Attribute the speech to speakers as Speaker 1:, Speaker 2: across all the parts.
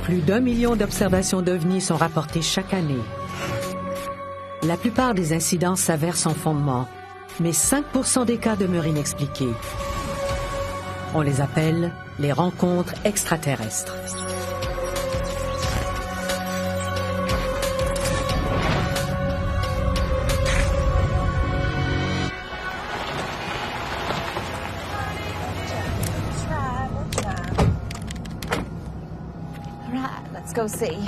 Speaker 1: Plus d'1 million d'observations d'OVNI sont rapportées chaque année. La plupart des incidents s'avèrent sans fondement, mais 5% des cas demeurent inexpliqués. On les appelle les rencontres extraterrestres.
Speaker 2: Go see.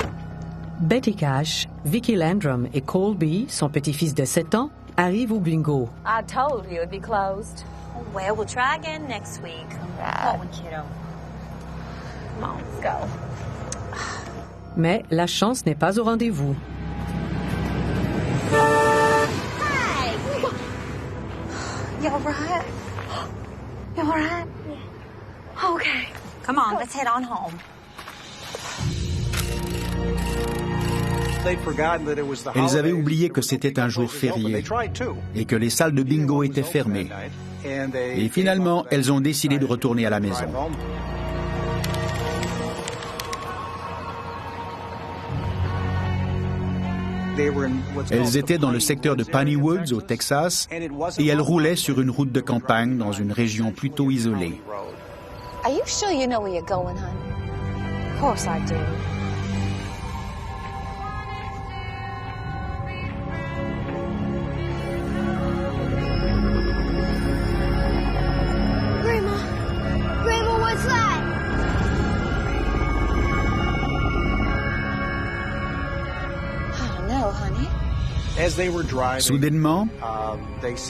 Speaker 1: Betty Cash, Vicky Landrum et Colby, son petit-fils de 7 ans, arrivent au bingo.
Speaker 2: I told you it'd be closed. Well, we'll try again next week. Come on, kiddo. Come on, let's go.
Speaker 1: Mais la chance n'est pas au rendez-vous.
Speaker 2: Hey! You all right? You all right? Yeah. Okay. Come on, let's head on home.
Speaker 3: Elles avaient oublié que c'était un jour férié et que les salles de bingo étaient fermées. Et finalement, elles ont décidé de retourner à la maison. Elles étaient dans le secteur de Piney Woods, au Texas, et elles roulaient sur une route de campagne dans une région plutôt isolée.
Speaker 2: Are you sure you know where you're going, hon? Of course I do.
Speaker 3: Soudainement,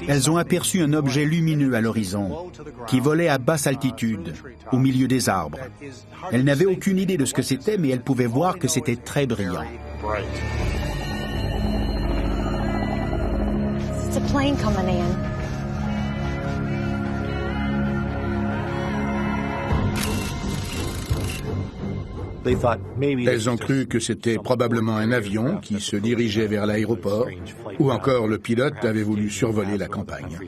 Speaker 3: elles ont aperçu un objet lumineux à l'horizon, qui volait à basse altitude, au milieu des arbres. Elles n'avaient aucune idée de ce que c'était, mais elles pouvaient voir que c'était très brillant.
Speaker 2: It's a plane coming in.
Speaker 4: Elles ont cru que c'était probablement un avion qui se dirigeait vers l'aéroport, ou encore le pilote avait voulu survoler la campagne.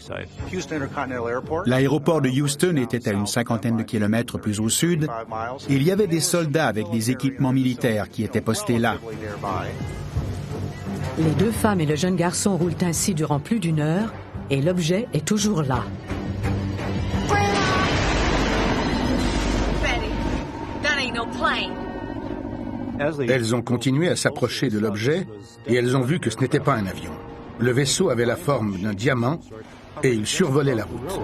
Speaker 3: L'aéroport de Houston était à une 50aine de kilomètres plus au sud. Il y avait des soldats avec des équipements militaires qui étaient postés là.
Speaker 1: Les deux femmes et le jeune garçon roulent ainsi durant plus d'1 heure et l'objet est toujours là.
Speaker 2: Betty, that ain't no plane.
Speaker 4: Elles ont continué à s'approcher de l'objet et elles ont vu que ce n'était pas un avion. Le vaisseau avait la forme d'un diamant et il survolait la route.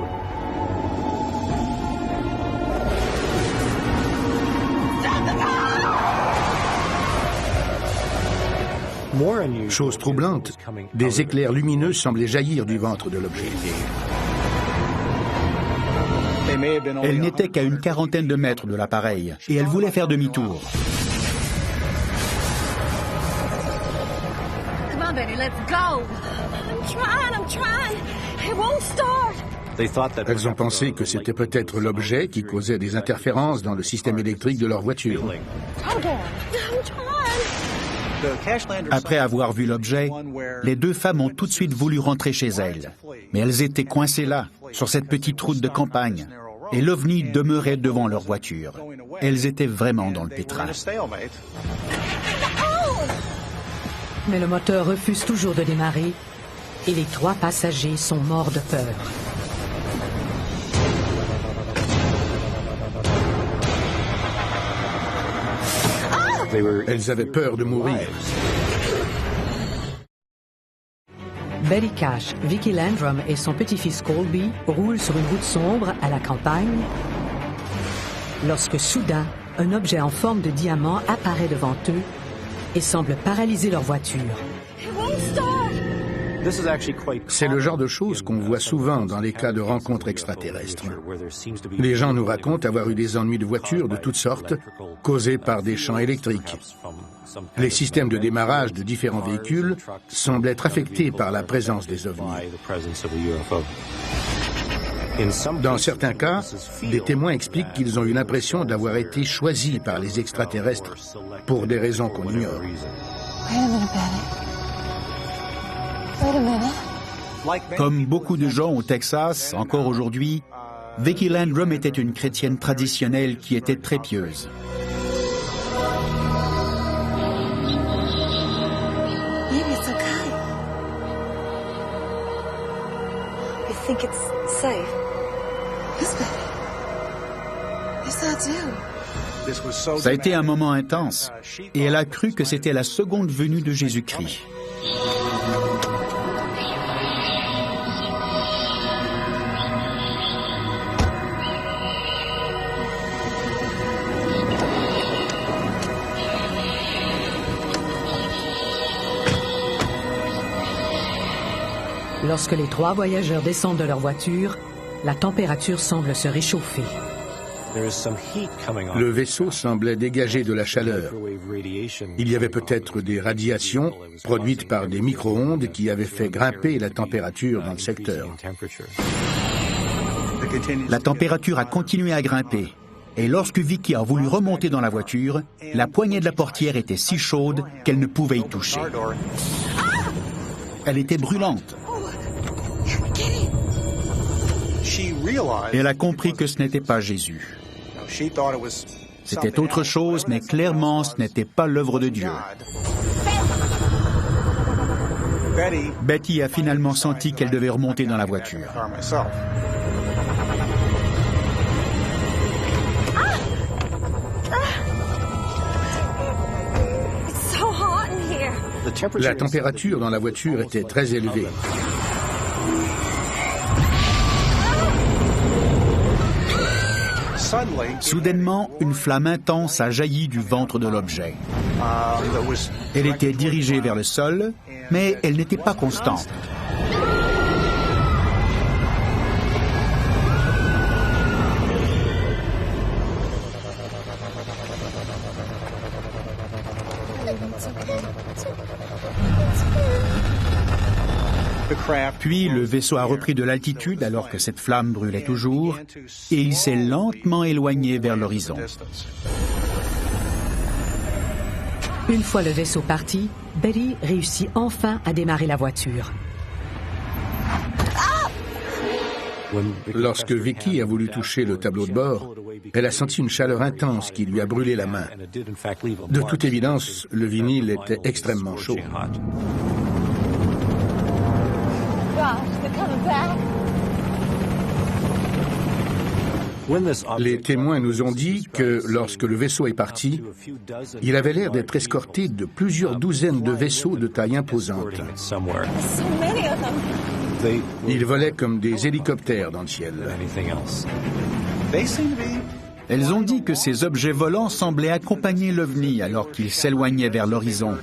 Speaker 4: Chose troublante, des éclairs lumineux semblaient jaillir du ventre de l'objet.
Speaker 3: Elles n'étaient qu'à une 40aine de mètres de l'appareil et elles voulaient faire demi-tour.
Speaker 2: Betty, let's go. I'm trying. It won't start.
Speaker 4: Elles ont pensé que c'était peut-être l'objet qui causait des interférences dans le système électrique de leur voiture.
Speaker 3: Après avoir vu l'objet, les deux femmes ont tout de suite voulu rentrer chez elles. Mais elles étaient coincées là, sur cette petite route de campagne. Et l'OVNI demeurait devant leur voiture. Elles étaient vraiment dans le pétrin.
Speaker 1: Mais le moteur refuse toujours de démarrer et les 3 passagers sont morts de peur.
Speaker 4: Elles avaient peur de mourir.
Speaker 1: Betty Cash, Vicky Landrum et son petit-fils Colby roulent sur une route sombre à la campagne lorsque soudain, un objet en forme de diamant apparaît devant eux et semble paralyser leur voiture.
Speaker 4: C'est le genre de choses qu'on voit souvent dans les cas de rencontres extraterrestres. Les gens nous racontent avoir eu des ennuis de voiture de toutes sortes, causés par des champs électriques. Les systèmes de démarrage de différents véhicules semblent être affectés par la présence des ovnis. Dans certains cas, des témoins expliquent qu'ils ont eu l'impression d'avoir été choisis par les extraterrestres pour des raisons qu'on ignore.
Speaker 3: Comme beaucoup de gens au Texas, encore aujourd'hui, Vicky Landrum était une chrétienne traditionnelle qui était très pieuse.
Speaker 2: think it's safe. Yes, baby. Yes, I do.
Speaker 3: Ça a été un moment intense, et elle a cru que c'était la seconde venue de Jésus-Christ.
Speaker 1: Lorsque les 3 voyageurs descendent de leur voiture, la température semble se réchauffer.
Speaker 4: Le vaisseau semblait dégager de la chaleur. Il y avait peut-être des radiations produites par des micro-ondes qui avaient fait grimper la température dans le secteur.
Speaker 3: La température a continué à grimper, et lorsque Vicky a voulu remonter dans la voiture, la poignée de la portière était si chaude qu'elle ne pouvait y toucher. Elle était brûlante. Elle a compris que ce n'était pas Jésus. C'était autre chose, mais clairement, ce n'était pas l'œuvre de Dieu. Betty a finalement senti qu'elle devait remonter dans la voiture.
Speaker 4: La température dans la voiture était très élevée.
Speaker 3: Soudainement, une flamme intense a jailli du ventre de l'objet. Elle était dirigée vers le sol, mais elle n'était pas constante. Puis le vaisseau a repris de l'altitude alors que cette flamme brûlait toujours, et il s'est lentement éloigné vers l'horizon.
Speaker 1: Une fois le vaisseau parti, Betty réussit enfin à démarrer la voiture.
Speaker 4: Lorsque Vicky a voulu toucher le tableau de bord, elle a senti une chaleur intense qui lui a brûlé la main. De toute évidence, le vinyle était extrêmement chaud. Les témoins nous ont dit que lorsque le vaisseau est parti, il avait l'air d'être escorté de plusieurs douzaines de vaisseaux de taille imposante. Ils volaient comme des hélicoptères dans le ciel.
Speaker 3: Elles ont dit que ces objets volants semblaient accompagner l'OVNI alors qu'il s'éloignait vers l'horizon.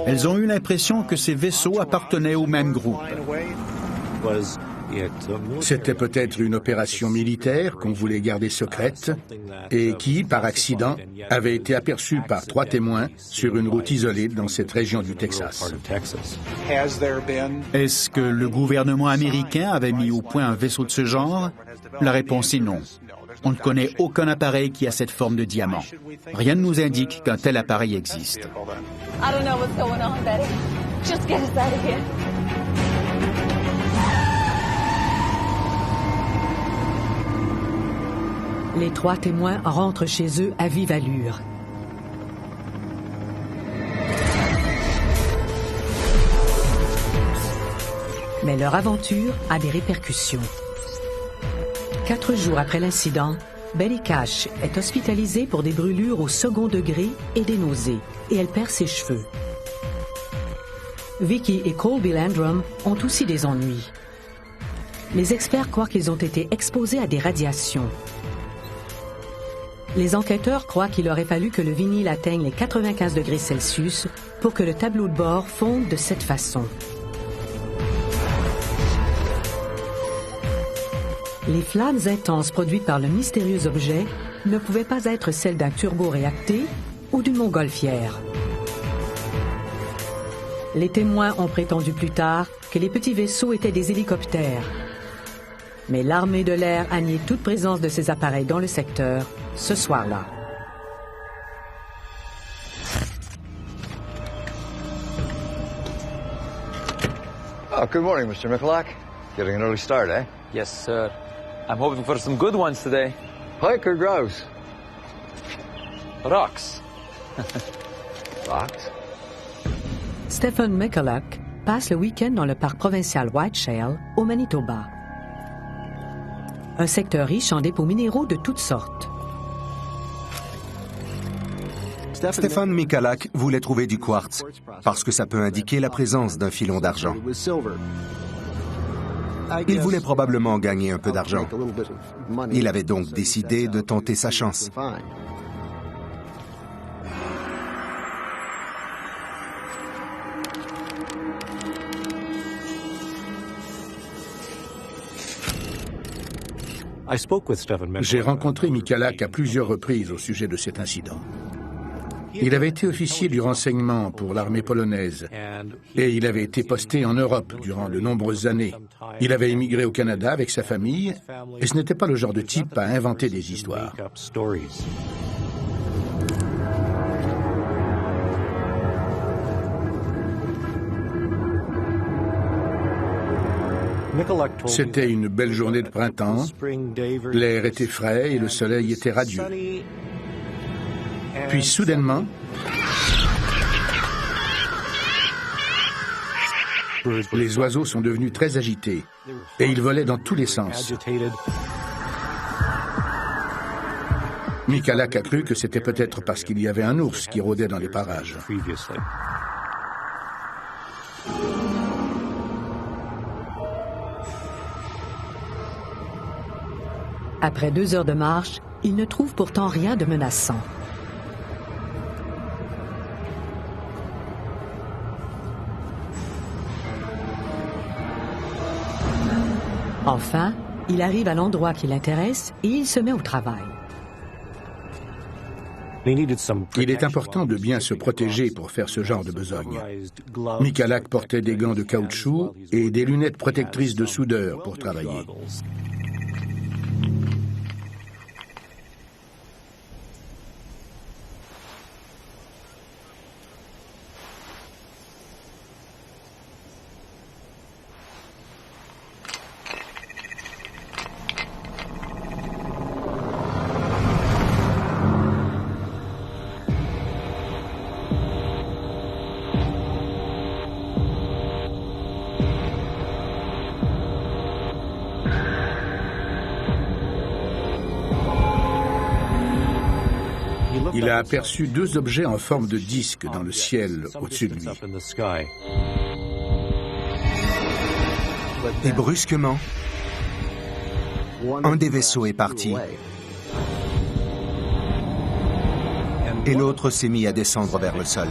Speaker 3: Elles ont eu l'impression que ces vaisseaux appartenaient au même groupe.
Speaker 4: C'était peut-être une opération militaire qu'on voulait garder secrète et qui, par accident, avait été aperçue par 3 témoins sur une route isolée dans cette région du Texas.
Speaker 3: Est-ce que le gouvernement américain avait mis au point un vaisseau de ce genre? La réponse est non. On ne connaît aucun appareil qui a cette forme de diamant. Rien ne nous indique qu'un tel appareil existe.
Speaker 1: Les 3 témoins rentrent chez eux à vive allure. Mais leur aventure a des répercussions. 4 jours après l'incident, Betty Cash est hospitalisée pour des brûlures au second degré et des nausées, et elle perd ses cheveux. Vicky et Colby Landrum ont aussi des ennuis. Les experts croient qu'ils ont été exposés à des radiations. Les enquêteurs croient qu'il aurait fallu que le vinyle atteigne les 95 degrés Celsius pour que le tableau de bord fonde de cette façon. Les flammes intenses produites par le mystérieux objet ne pouvaient pas être celles d'un turboréacté ou d'une montgolfière. Les témoins ont prétendu plus tard que les petits vaisseaux étaient des hélicoptères. Mais l'armée de l'air a nié toute présence de ces appareils dans le secteur ce soir-là.
Speaker 5: Oh, good morning, Mr. Michalak. Getting an early start, eh?
Speaker 6: Yes, sir. I'm hoping for some good ones today.
Speaker 5: Pike or grouse?
Speaker 6: Rocks.
Speaker 5: Rocks?
Speaker 1: Stephen McCulloch passe le week-end dans le parc provincial White Shale, au Manitoba. Un secteur riche en dépôts minéraux de toutes sortes.
Speaker 7: Stefan Michalak voulait trouver du quartz, parce que ça peut indiquer la présence d'un filon d'argent. Il voulait probablement gagner un peu d'argent. Il avait donc décidé de tenter sa chance.
Speaker 4: J'ai rencontré Michalak à plusieurs reprises au sujet de cet incident. Il avait été officier du renseignement pour l'armée polonaise et il avait été posté en Europe durant de nombreuses années. Il avait immigré au Canada avec sa famille et ce n'était pas le genre de type à inventer des histoires. C'était une belle journée de printemps, l'air était frais et le soleil était radieux. Puis soudainement, les oiseaux sont devenus très agités et ils volaient dans tous les sens. Michalak a cru que c'était peut-être parce qu'il y avait un ours qui rôdait dans les parages.
Speaker 1: Après 2 heures de marche, il ne trouve pourtant rien de menaçant. Enfin, il arrive à l'endroit qui l'intéresse et il se met au travail.
Speaker 4: Il est important de bien se protéger pour faire ce genre de besogne. Michalak portait des gants de caoutchouc et des lunettes protectrices de soudeur pour travailler. Il a aperçu 2 objets en forme de disque dans le ciel au-dessus de lui.
Speaker 7: Et brusquement, un des vaisseaux est parti. Et l'autre s'est mis à descendre vers le sol.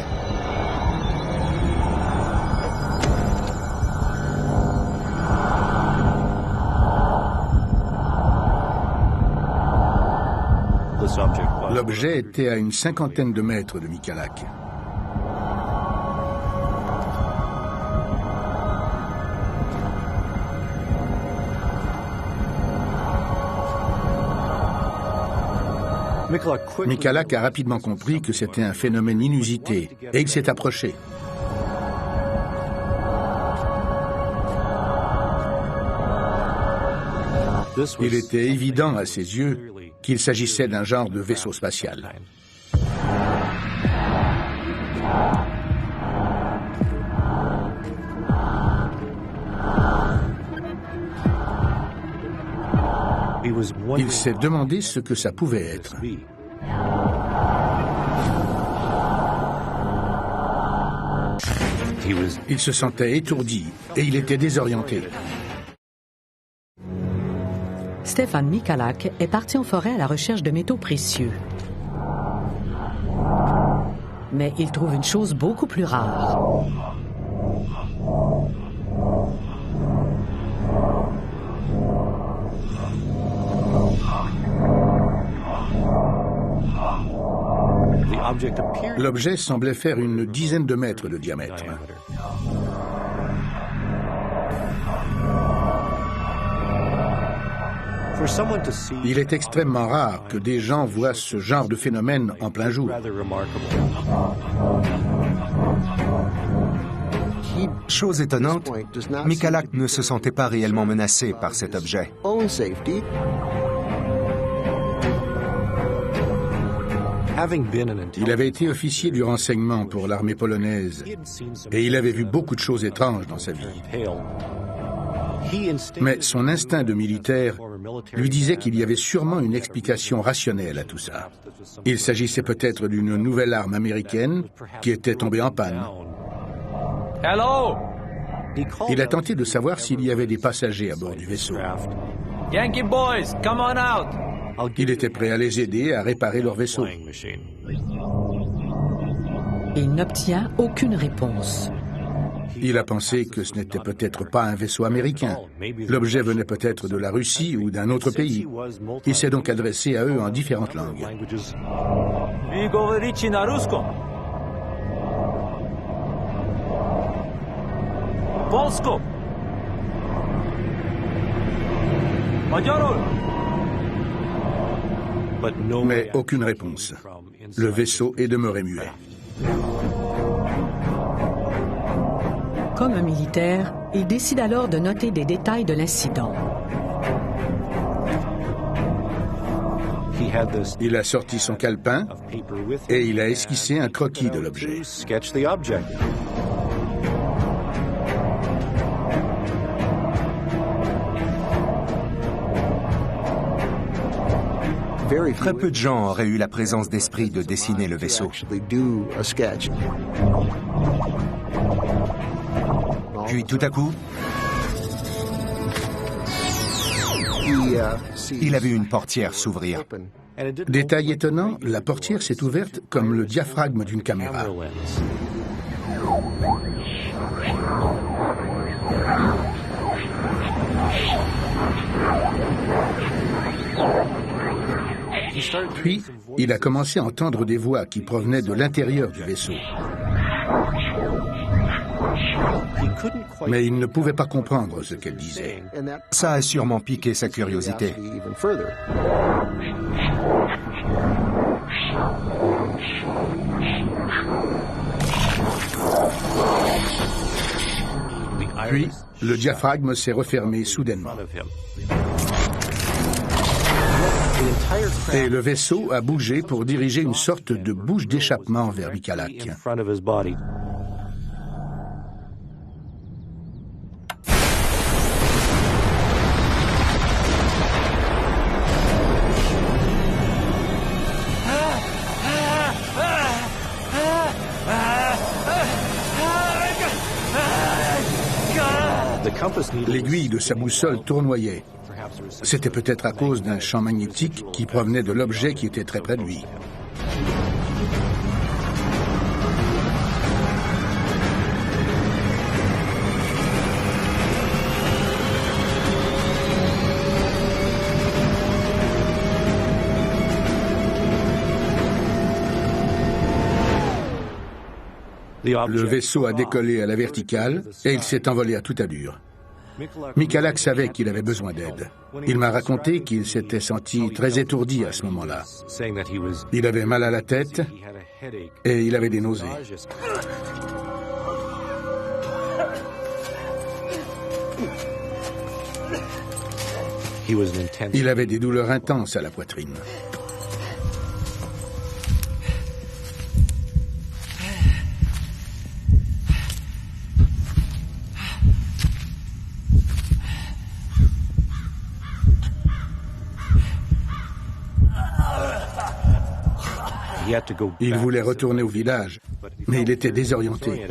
Speaker 4: L'objet était à une 50aine de mètres de Michalak. Michalak a rapidement compris que c'était un phénomène inusité et il s'est approché. Il était évident à ses yeux qu'il s'agissait d'un genre de vaisseau spatial. Il s'est demandé ce que ça pouvait être. Il se sentait étourdi et il était désorienté.
Speaker 1: Stefan Michalak est parti en forêt à la recherche de métaux précieux. Mais il trouve une chose beaucoup plus rare.
Speaker 4: L'objet semblait faire une dizaine de mètres de diamètre. Il est extrêmement rare que des gens voient ce genre de phénomène en plein jour.
Speaker 7: Chose étonnante, Michalak ne se sentait pas réellement menacé par cet objet.
Speaker 4: Il avait été officier du renseignement pour l'armée polonaise et il avait vu beaucoup de choses étranges dans sa vie. Mais son instinct de militaire lui disait qu'il y avait sûrement une explication rationnelle à tout ça. Il s'agissait peut-être d'une nouvelle arme américaine qui était tombée en panne.
Speaker 6: Hello!
Speaker 4: Il a tenté de savoir s'il y avait des passagers à bord du vaisseau.
Speaker 6: Yankee boys, come on out!
Speaker 4: Il était prêt à les aider à réparer leur vaisseau.
Speaker 1: Il n'obtient aucune réponse.
Speaker 4: Il a pensé que ce n'était peut-être pas un vaisseau américain. L'objet venait peut-être de la Russie ou d'un autre pays. Il s'est donc adressé à eux en différentes langues.
Speaker 6: Polsko.
Speaker 4: Mais aucune réponse. Le vaisseau est demeuré muet.
Speaker 1: Comme un militaire, il décide alors de noter des détails de l'incident.
Speaker 4: Il a sorti son calepin et il a esquissé un croquis de l'objet.
Speaker 7: Très peu de gens auraient eu la présence d'esprit de dessiner le vaisseau. Puis tout à coup, il a vu une portière s'ouvrir.
Speaker 4: Détail étonnant, la portière s'est ouverte comme le diaphragme d'une caméra. Puis, il a commencé à entendre des voix qui provenaient de l'intérieur du vaisseau. Mais il ne pouvait pas comprendre ce qu'elle disait.
Speaker 7: Ça a sûrement piqué sa curiosité.
Speaker 4: Puis, le diaphragme s'est refermé soudainement. Et le vaisseau a bougé pour diriger une sorte de bouche d'échappement vers Michalak. L'aiguille de sa boussole tournoyait. C'était peut-être à cause d'un champ magnétique qui provenait de l'objet qui était très près de lui. Le vaisseau a décollé à la verticale et il s'est envolé à toute allure. Michalak savait qu'il avait besoin d'aide. Il m'a raconté qu'il s'était senti très étourdi à ce moment-là. Il avait mal à la tête et il avait des nausées. Il avait des douleurs intenses à la poitrine. Il voulait retourner au village, mais il était désorienté.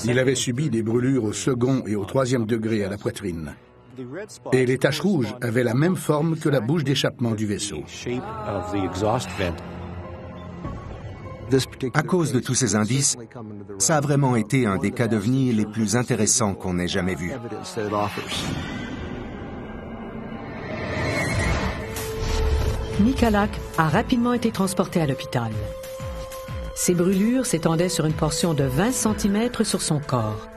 Speaker 4: Il avait subi des brûlures au second et au troisième degré à la poitrine. Et les taches rouges avaient la même forme que la bouche d'échappement du vaisseau.
Speaker 7: À cause de tous ces indices, ça a vraiment été un des cas d'OVNI les plus intéressants qu'on ait jamais vus.
Speaker 1: Michalak a rapidement été transporté à l'hôpital. Ces brûlures s'étendaient sur une portion de 20 cm sur son corps.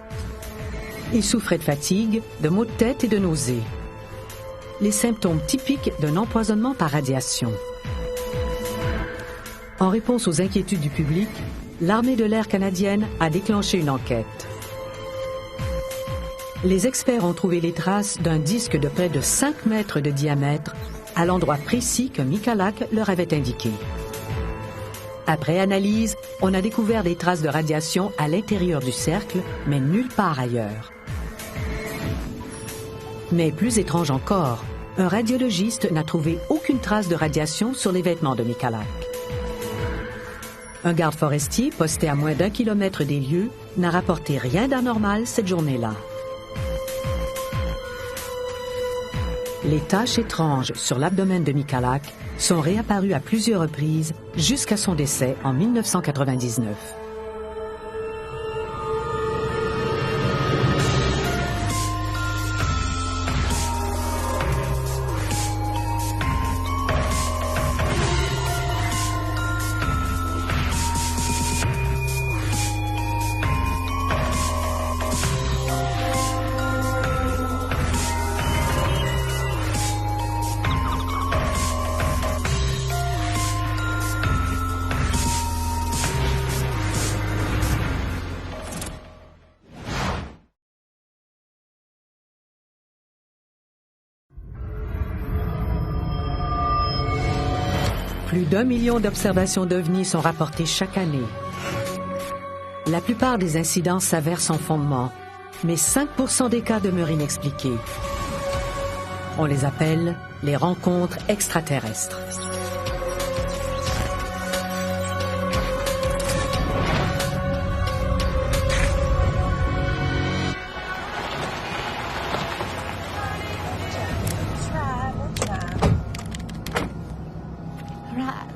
Speaker 1: Il souffrait de fatigue, de maux de tête et de nausées. Les symptômes typiques d'un empoisonnement par radiation. En réponse aux inquiétudes du public, l'armée de l'air canadienne a déclenché une enquête. Les experts ont trouvé les traces d'un disque de près de 5 mètres de diamètre à l'endroit précis que Michalak leur avait indiqué. Après analyse, on a découvert des traces de radiation à l'intérieur du cercle, mais nulle part ailleurs. Mais plus étrange encore, un radiologiste n'a trouvé aucune trace de radiation sur les vêtements de Michalak. Un garde forestier posté à moins d'1 kilomètre des lieux n'a rapporté rien d'anormal cette journée-là. Les taches étranges sur l'abdomen de Michalak sont réapparues à plusieurs reprises jusqu'à son décès en 1999. Plus d'1 million d'observations d'OVNI sont rapportées chaque année. La plupart des incidents s'avèrent sans fondement, mais 5% des cas demeurent inexpliqués. On les appelle les rencontres extraterrestres.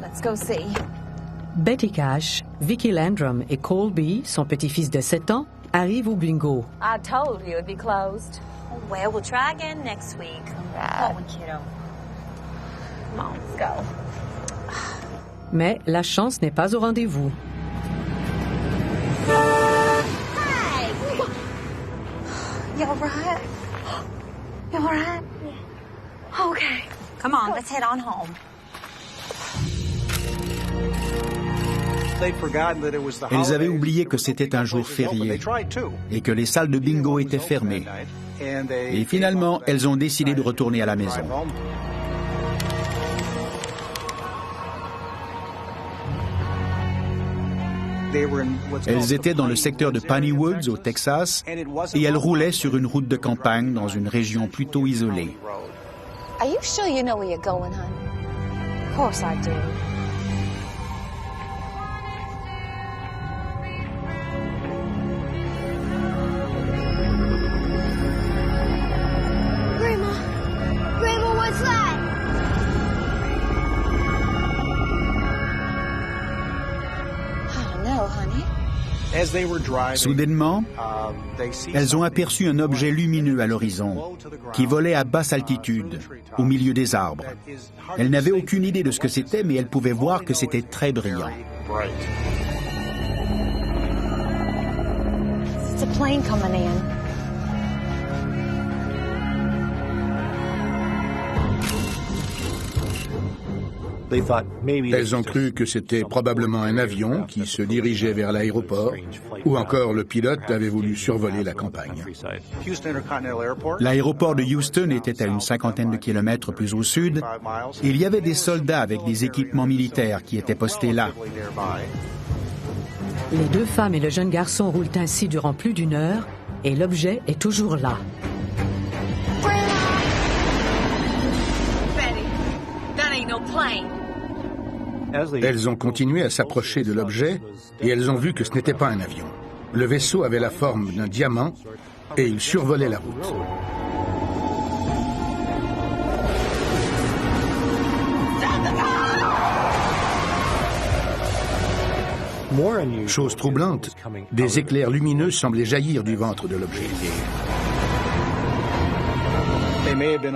Speaker 2: Let's go see.
Speaker 1: Betty Cash, Vicky Landrum et Colby, son petit-fils de 7 ans, arrivent au bingo.
Speaker 2: I told you it'd be closed. Well, we'll try again next week. All right, kiddo. Come on, let's go.
Speaker 1: Mais la chance n'est pas au rendez-vous.
Speaker 2: Hey! You all right? You all right? Yeah. Okay. Come on, let's head on home.
Speaker 3: Elles avaient oublié que c'était un jour férié et que les salles de bingo étaient fermées. Et finalement, elles ont décidé de retourner à la maison. Elles étaient dans le secteur de Piney Woods, au Texas, et elles roulaient sur une route de campagne dans une région plutôt isolée.
Speaker 2: Are you sure you know where you're going, honey? Of course I do.
Speaker 8: Grandma, what's that?
Speaker 2: I don't know, honey.
Speaker 3: Soudainement, elles ont aperçu un objet lumineux à l'horizon, qui volait à basse altitude, au milieu des arbres. Elles n'avaient aucune idée de ce que c'était, mais elles pouvaient voir que c'était très brillant.
Speaker 2: It's a plane coming in.
Speaker 4: Elles ont cru que c'était probablement un avion qui se dirigeait vers l'aéroport, ou encore le pilote avait voulu survoler la campagne.
Speaker 3: L'aéroport de Houston était à une 50aine de kilomètres plus au sud. Il y avait des soldats avec des équipements militaires qui étaient postés là.
Speaker 1: Les deux femmes et le jeune garçon roulent ainsi durant plus d'1 heure et l'objet est toujours là.
Speaker 2: Betty, that ain't no plane.
Speaker 4: Elles ont continué à s'approcher de l'objet et elles ont vu que ce n'était pas un avion. Le vaisseau avait la forme d'un diamant et il survolait la route. Chose troublante, des éclairs lumineux semblaient jaillir du ventre de l'objet.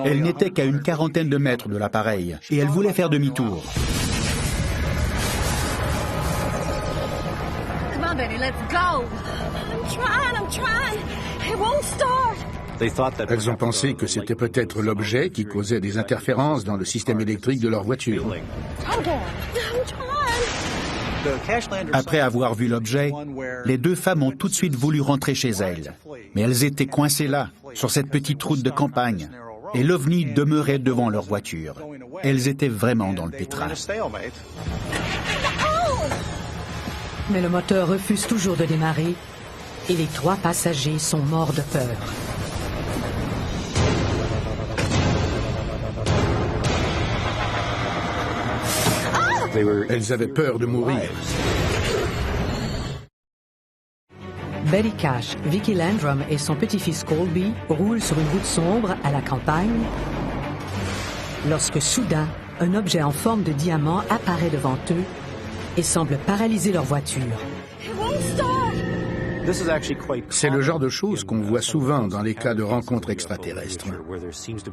Speaker 3: Elles n'étaient qu'à une 40aine de mètres de l'appareil et elles voulaient faire demi-tour.
Speaker 2: on, Betty, let's go. I'm trying. It won't start.
Speaker 4: Elles ont pensé que c'était peut-être l'objet qui causait des interférences dans le système électrique de leur voiture.
Speaker 2: Hold on. I'm trying.
Speaker 3: Après avoir vu l'objet, les deux femmes ont tout de suite voulu rentrer chez elles. Mais elles étaient coincées là, sur cette petite route de campagne. Et l'OVNI demeurait devant leur voiture. Elles étaient vraiment dans le pétrin.
Speaker 1: Mais le moteur refuse toujours de démarrer et les 3 passagers sont morts de peur.
Speaker 4: Elles avaient peur de mourir.
Speaker 1: Betty Cash, Vicki Landrum et son petit-fils Colby roulent sur une route sombre à la campagne lorsque soudain, un objet en forme de diamant apparaît devant eux et semble paralyser leur voiture.
Speaker 4: C'est le genre de choses qu'on voit souvent dans les cas de rencontres extraterrestres.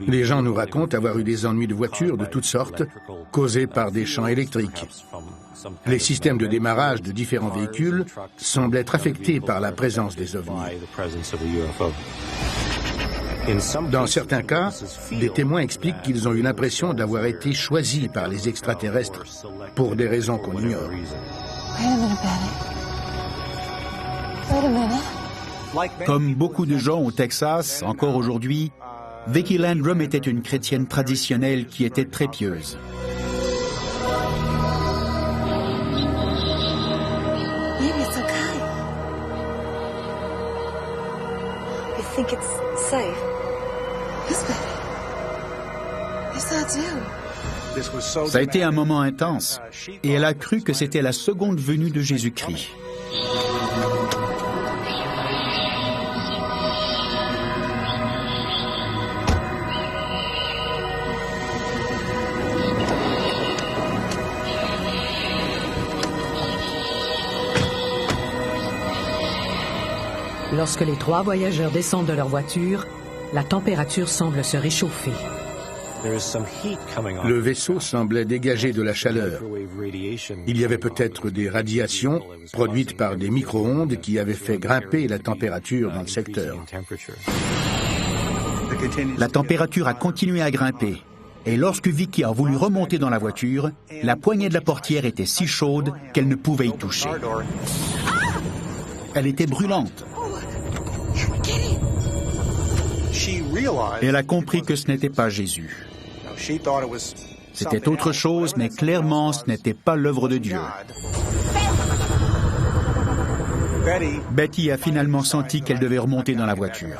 Speaker 4: Les gens nous racontent avoir eu des ennuis de voiture de toutes sortes, causés par des champs électriques. Les systèmes de démarrage de différents véhicules semblent être affectés par la présence des ovnis. Dans certains cas, des témoins expliquent qu'ils ont eu l'impression d'avoir été choisis par les extraterrestres pour des raisons qu'on ignore.
Speaker 3: Comme beaucoup de gens au Texas, encore aujourd'hui, Vicki Landrum était une chrétienne traditionnelle qui était très pieuse.
Speaker 2: Maybe it's okay. You think it's safe? Yes, baby. Yes, I do.
Speaker 3: Ça a été un moment intense, et elle a cru que c'était la seconde venue de Jésus-Christ.
Speaker 1: Lorsque les 3 voyageurs descendent de leur voiture, la température semble se réchauffer.
Speaker 4: Le vaisseau semblait dégager de la chaleur. Il y avait peut-être des radiations produites par des micro-ondes qui avaient fait grimper la température dans le secteur.
Speaker 3: La température a continué à grimper. Et lorsque Vicki a voulu remonter dans la voiture, la poignée de la portière était si chaude qu'elle ne pouvait y toucher. Elle était brûlante. Elle a compris que ce n'était pas Jésus. C'était autre chose, mais clairement, ce n'était pas l'œuvre de Dieu. Betty a finalement senti qu'elle devait remonter dans la voiture.